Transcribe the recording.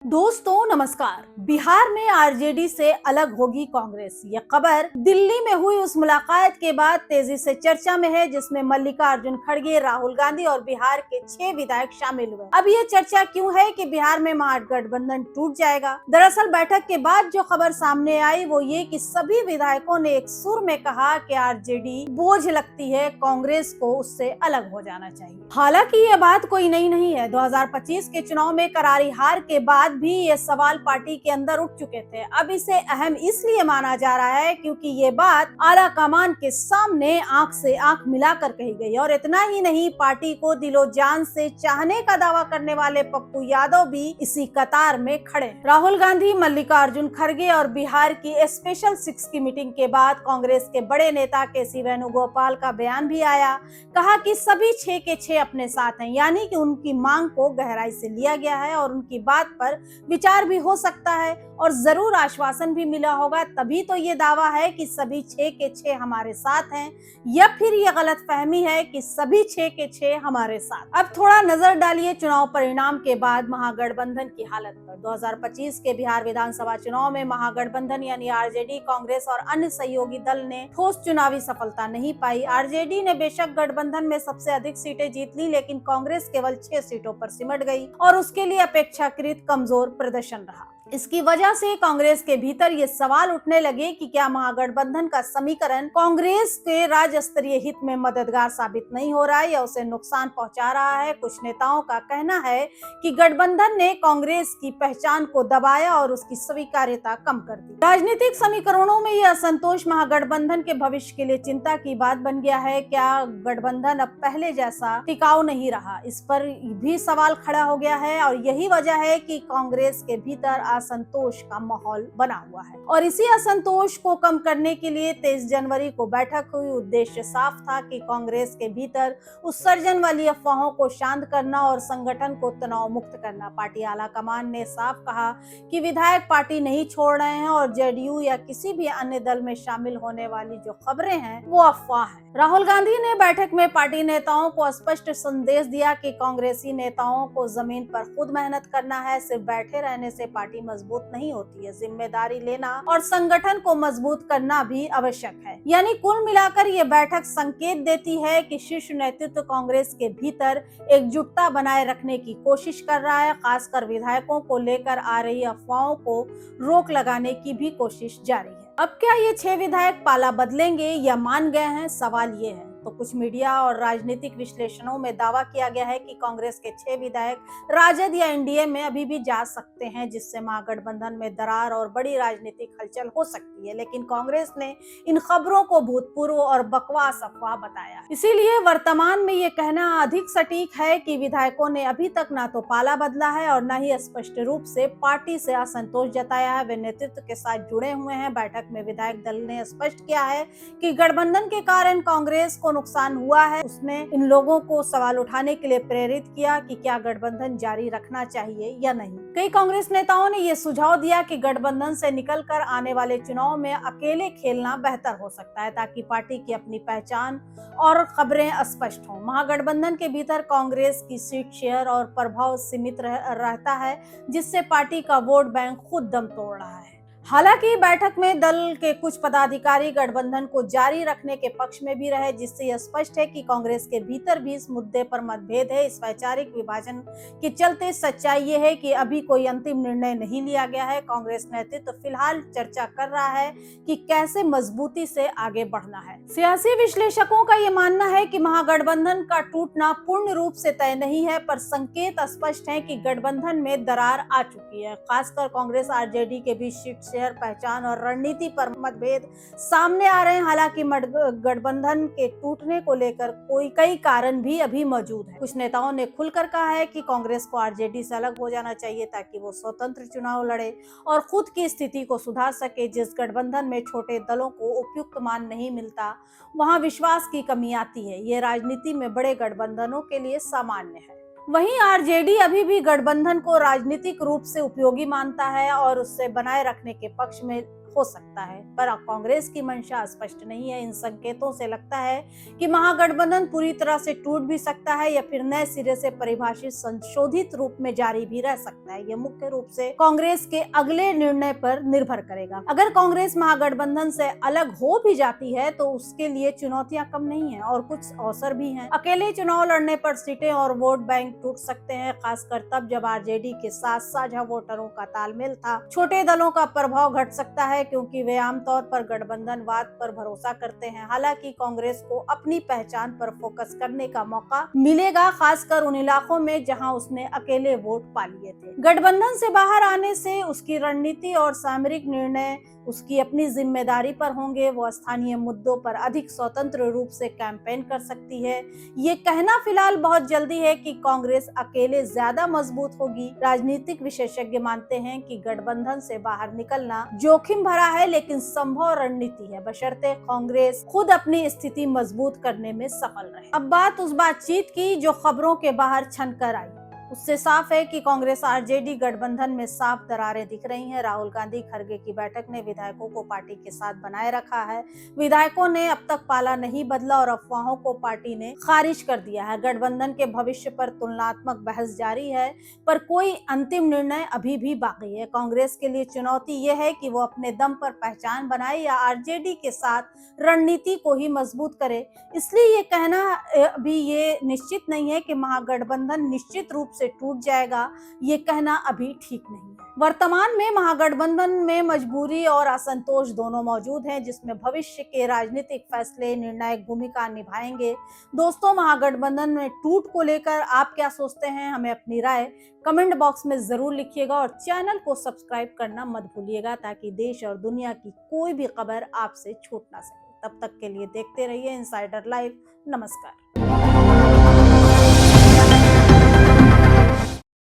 दोस्तों नमस्कार। बिहार में आरजेडी से अलग होगी कांग्रेस, यह खबर दिल्ली में हुई उस मुलाकात के बाद तेजी से चर्चा में है जिसमें मल्लिकार्जुन खड़गे, राहुल गांधी और बिहार के 6 विधायक शामिल हुए। अब ये चर्चा क्यों है कि बिहार में महागठबंधन टूट जाएगा। दरअसल बैठक के बाद जो खबर सामने आई वो ये कि सभी विधायकों ने एक सुर में कहा कि आरजेडी बोझ लगती है, कांग्रेस को उससे अलग हो जाना चाहिए। हालांकि ये बात कोई नई नहीं है। 2025 के चुनाव में करारी हार के बाद भी ये सवाल पार्टी के अंदर उठ चुके थे। अब इसे अहम इसलिए माना जा रहा है क्योंकि ये बात आला कमान के सामने आंख से आंख मिलाकर कही गई। और इतना ही नहीं, पार्टी को दिलो जान से चाहने का दावा करने वाले पप्पू यादव भी इसी कतार में खड़े। राहुल गांधी, मल्लिकार्जुन खड़गे और बिहार की स्पेशल 6 की मीटिंग के बाद कांग्रेस के बड़े नेता के.सी. वेणुगोपाल का बयान भी आया। कहा कि सभी 6 के 6 अपने साथ हैं, यानी कि उनकी मांग को गहराई से लिया गया है और उनकी बात पर विचार भी हो सकता है और जरूर आश्वासन भी मिला होगा। तभी तो ये दावा है कि सभी 6 के 6 हमारे साथ हैं, या फिर ये गलतफहमी है कि सभी 6 के 6 हमारे साथ। अब थोड़ा नजर डालिए चुनाव परिणाम के बाद महागठबंधन की हालत पर। 2025 के बिहार विधानसभा चुनाव में महागठबंधन यानी आरजेडी, कांग्रेस और अन्य सहयोगी दल ने ठोस चुनावी सफलता नहीं पाई। आरजेडी ने बेशक गठबंधन में सबसे अधिक सीटें जीत ली, लेकिन कांग्रेस केवल 6 सीटों पर सिमट गई और उसके लिए अपेक्षाकृत कमजोर प्रदर्शन रहा। इसकी वजह से कांग्रेस के भीतर ये सवाल उठने लगे कि क्या महागठबंधन का समीकरण कांग्रेस के राज्य स्तरीय हित में मददगार साबित नहीं हो रहा है या उसे नुकसान पहुंचा रहा है। कुछ नेताओं का कहना है कि गठबंधन ने कांग्रेस की पहचान को दबाया और उसकी स्वीकार्यता कम कर दी। राजनीतिक समीकरणों में यह असंतोष महागठबंधन के भविष्य के लिए चिंता की बात बन गया है। क्या गठबंधन अब पहले जैसा टिकाऊ नहीं रहा, इस पर भी सवाल खड़ा हो गया है और यही वजह है कि कांग्रेस के भीतर असंतोष का माहौल बना हुआ है। और इसी असंतोष को कम करने के लिए 23 जनवरी को बैठक हुई। उद्देश्य साफ था कि कांग्रेस के भीतर उत्सर्जन वाली अफवाहों को शांत करना और संगठन को तनाव मुक्त करना। पार्टी आला कमान ने साफ कहा कि विधायक पार्टी नहीं छोड़ रहे हैं और जेडीयू या किसी भी अन्य दल में शामिल होने वाली जो खबरें हैं वो अफवाह है। राहुल गांधी ने बैठक में पार्टी नेताओं को स्पष्ट संदेश दिया कि कांग्रेसी नेताओं को जमीन पर खुद मेहनत करना है, सिर्फ बैठे रहने से पार्टी मजबूत नहीं होती है। जिम्मेदारी लेना और संगठन को मजबूत करना भी आवश्यक है। यानी कुल मिलाकर ये बैठक संकेत देती है कि शीर्ष नेतृत्व कांग्रेस के भीतर एकजुटता बनाए रखने की कोशिश कर रहा है। खासकर विधायकों को लेकर आ रही अफवाहों को रोक लगाने की भी कोशिश जारी है। अब क्या ये 6 विधायक पाला बदलेंगे या मान गए हैं, सवाल ये है। तो कुछ मीडिया और राजनीतिक विश्लेषणों में दावा किया गया है कि कांग्रेस के 6 विधायक राजद या एनडीए में अभी भी जा सकते हैं, जिससे महागठबंधन में दरार और बड़ी राजनीतिक हलचल हो सकती है। लेकिन कांग्रेस ने इन खबरों को भूतपूर्व और बकवास अफवाह बताया। इसीलिए वर्तमान में ये कहना अधिक सटीक है कि विधायकों ने अभी तक ना तो पाला बदला है और न ही स्पष्ट रूप से पार्टी से असंतोष जताया है। वे नेतृत्व के साथ जुड़े हुए हैं। बैठक में विधायक दल ने स्पष्ट किया है कि गठबंधन के कारण कांग्रेस को नुकसान हुआ है। उसने इन लोगों को सवाल उठाने के लिए प्रेरित किया कि क्या गठबंधन जारी रखना चाहिए या नहीं। कई कांग्रेस नेताओं ने यह सुझाव दिया कि गठबंधन से निकलकर आने वाले चुनाव में अकेले खेलना बेहतर हो सकता है, ताकि पार्टी की अपनी पहचान और खबरें स्पष्ट हों। महागठबंधन के भीतर कांग्रेस की सीट शेयर और प्रभाव सीमित रहता है, जिससे पार्टी का वोट बैंक खुद दम तोड़ रहा है। हालांकि बैठक में दल के कुछ पदाधिकारी गठबंधन को जारी रखने के पक्ष में भी रहे, जिससे यह स्पष्ट है कि कांग्रेस के भीतर भी इस मुद्दे पर मतभेद है। इस वैचारिक विभाजन के चलते सच्चाई ये है कि अभी कोई अंतिम निर्णय नहीं लिया गया है। कांग्रेस नेतृत्व फिलहाल चर्चा कर रहा है कि कैसे मजबूती से आगे बढ़ना है। सियासी विश्लेषकों का ये मानना है कि महागठबंधन का टूटना पूर्ण रूप से तय नहीं है, पर संकेत स्पष्ट है कि गठबंधन में दरार आ चुकी है। खासकर कांग्रेस आरजेडी के बीच सीट शेयर, पहचान और रणनीति पर मतभेद सामने आ रहे हैं। हालांकि गठबंधन के टूटने को लेकर कई कारण भी अभी मौजूद है। कुछ नेताओं ने खुलकर कहा है कि कांग्रेस को आरजेडी से अलग हो जाना चाहिए ताकि वो स्वतंत्र चुनाव लड़े और खुद की स्थिति को सुधार सके। जिस गठबंधन में छोटे दलों को उपयुक्त मान नहीं मिलता, वहां विश्वास की कमी आती है। ये राजनीति में बड़े गठबंधनों के लिए सामान्य है। वहीं आरजेडी अभी भी गठबंधन को राजनीतिक रूप से उपयोगी मानता है और उससे बनाए रखने के पक्ष में हो सकता है, पर कांग्रेस की मंशा स्पष्ट नहीं है। इन संकेतों से लगता है कि महागठबंधन पूरी तरह से टूट भी सकता है या फिर नए सिरे से परिभाषित संशोधित रूप में जारी भी रह सकता है। यह मुख्य रूप से कांग्रेस के अगले निर्णय पर निर्भर करेगा। अगर कांग्रेस महागठबंधन से अलग हो भी जाती है तो उसके लिए चुनौतियां कम नहीं है और कुछ अवसर भी हैं। अकेले चुनाव लड़ने पर सीटें और वोट बैंक टूट सकते हैं, खासकर तब जब आरजेडी के साथ साझा वोटरों का तालमेल था। छोटे दलों का प्रभाव घट सकता है क्योंकि वे आमतौर पर गठबंधनवाद पर भरोसा करते हैं। हालांकि कांग्रेस को अपनी पहचान पर फोकस करने का मौका मिलेगा, खासकर उन इलाकों में जहां उसने अकेले वोट पा लिए थे। गठबंधन से बाहर आने से उसकी रणनीति और सामरिक निर्णय उसकी अपनी जिम्मेदारी पर होंगे। वो स्थानीय मुद्दों पर अधिक स्वतंत्र रूप से कैंपेन कर सकती है। ये कहना फिलहाल बहुत जल्दी है कि कांग्रेस अकेले ज्यादा मजबूत होगी। राजनीतिक विशेषज्ञ मानते हैं कि गठबंधन से बाहर निकलना जोखिम भरा है लेकिन संभव रणनीति है, बशर्ते कांग्रेस खुद अपनी स्थिति मजबूत करने में सफल रहे। अब बात उस बातचीत की जो खबरों के बाहर छनकर आई। उससे साफ है कि कांग्रेस आरजेडी गठबंधन में साफ दरारें दिख रही हैं। राहुल गांधी खड़गे की बैठक ने विधायकों को पार्टी के साथ बनाए रखा है। विधायकों ने अब तक पाला नहीं बदला और अफवाहों को पार्टी ने खारिज कर दिया है। गठबंधन के भविष्य पर तुलनात्मक बहस जारी है, पर कोई अंतिम निर्णय अभी भी बाकी है। कांग्रेस के लिए चुनौती यह है कि वो अपने दम पर पहचान बनाए या आरजेडी के साथ रणनीति को ही मजबूत करे। इसलिए ये कहना अभी ये निश्चित नहीं है कि महागठबंधन निश्चित रूप से टूट जाएगा। ये कहना अभी ठीक नहीं है। वर्तमान में महागठबंधन में मजबूरी और असंतोष दोनों मौजूद हैं, जिसमें भविष्य के राजनीतिक फैसले निर्णायक भूमिका निभाएंगे। दोस्तों, महागठबंधन में टूट को लेकर आप क्या सोचते हैं? हमें अपनी राय कमेंट बॉक्स में जरूर लिखिएगा और चैनल को सब्सक्राइब करना मत भूलिएगा ताकि देश और दुनिया की कोई भी खबर आपसे छूट ना सके। तब तक के लिए देखते रहिए इनसाइडर लाइव। नमस्कार।